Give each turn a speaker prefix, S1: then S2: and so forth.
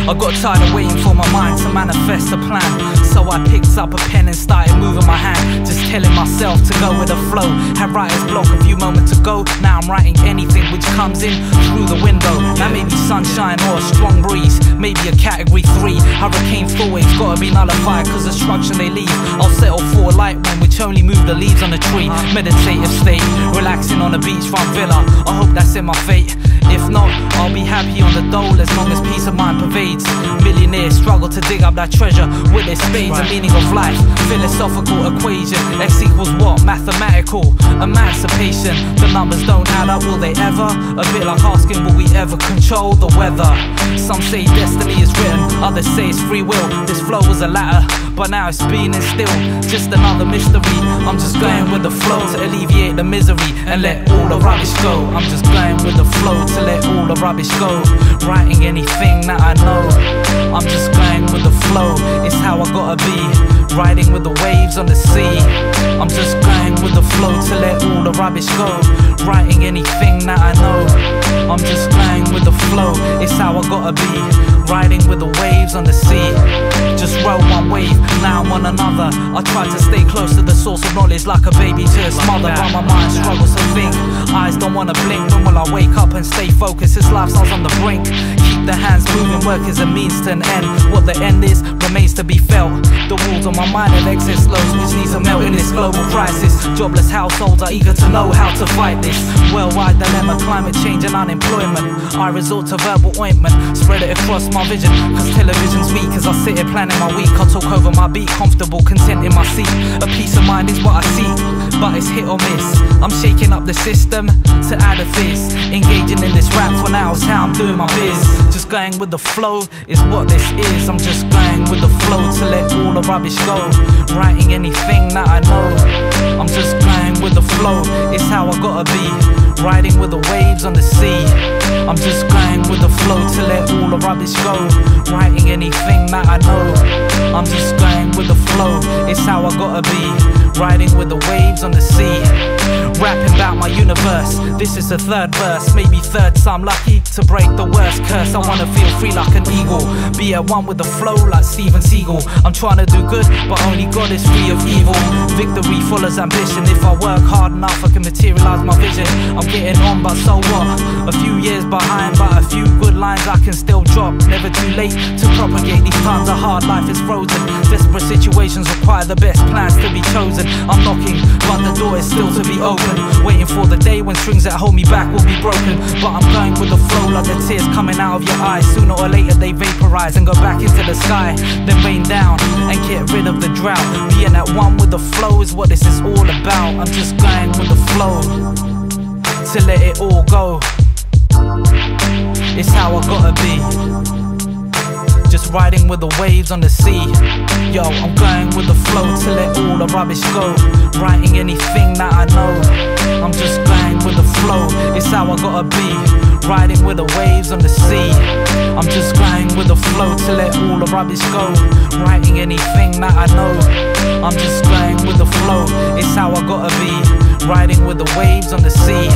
S1: I got tired of waiting for my mind to manifest a plan, so I picked up a pen and started moving my hand, just telling myself to go with the flow. Had writer's block a few moments ago, now I'm writing anything which comes in through the window. That may be sunshine or a strong breeze, maybe a category 3 hurricane full waves, gotta be nullified cause the destruction they leave. I'll settle for a light one which only move the leaves on the tree. Meditative state, relaxing on a beachfront villa, I hope that's in my fate. If not, I'll be happy on the dole as long as peace of mind pervades. Millionaires struggle to dig up that treasure with their spades. The meaning of life, philosophical equation. X equals what? Mathematical emancipation. The numbers don't add up, will they ever? A bit like asking, will we ever control the weather? Some say destiny is written, others say it's free will. This flow was a ladder, but now it's being instilled. Just another mystery. I'm just going with the flow to alleviate the misery and let all the rubbish go. I'm just going with the flow to let all the rubbish go. Writing anything that I know. I'm just going with the flow, it's how I gotta be. Riding with the waves on the sea. I'm just going with the flow to let all the rubbish go. Writing anything that I know. I'm just going with the flow, it's how I gotta be. Riding with the waves on the sea. Just rode one wave, now I'm on another. I try to stay close to the source of knowledge like a baby to its mother, but my mind struggles to think. Eyes don't wanna blink, when will I wake up and stay focused? This lifestyle's on the brink. Keep the hands moving, work is a means to an end. What the end is, remains to be felt. The walls on my mind have excess loads which needs to melt in this global crisis. Jobless households are eager to know how to fight this worldwide dilemma, climate change and unemployment. I resort to verbal ointment, spread it across my vision, cause television's weak. As I sit here planning my week, I talk over my beat, comfortable, content in my seat. A peace of mind is what I seek, but it's hit or miss. I'm shaking up the system to add a fizz. Engaging in this rap for now is how I'm doing my biz. Just going with the flow is what this is. I'm just going with the flow to let all the rubbish go. Writing anything that I know. I'm just going with the flow, it's how I gotta be. Riding with the waves on the sea. I'm just going with the flow to let all the rubbish go. Writing anything that I know. I'm just going with the flow, it's how I gotta be. Riding with the waves on the sea. Rapping about my universe, this is the third verse. Maybe third, so I'm lucky to break the worst curse. I wanna feel free like an eagle, be at one with the flow like Steven Seagal. I'm trying to do good, but only God is free of evil. Victory follows ambition, if I work hard enough I can materialize my vision. I'm getting on, but so what? A few years behind, but a few good lines I can still drop. Never too late to propagate, these times are hard, life is frozen. Desperate situations require the best plans to be chosen. I'm knocking, but the door is still to be open. Waiting for the day when strings that hold me back will be broken. But I'm going with the flow like the tears coming out of your eyes. Sooner or later they vaporize and go back into the sky, then rain down and get rid of the drought. Being at one with the flow is what this is all about. I'm just going with the flow to let it all go. It's how I gotta be. Just riding with the waves on the sea. Yo, I'm going with the flow to let all the rubbish go. Writing anything that I know. I'm just going with the flow, it's how I gotta be. Riding with the waves on the sea. I'm just going with the flow to let all the rubbish go. Writing anything that I know. I'm just going with the flow, it's how I gotta be. Riding with the waves on the sea.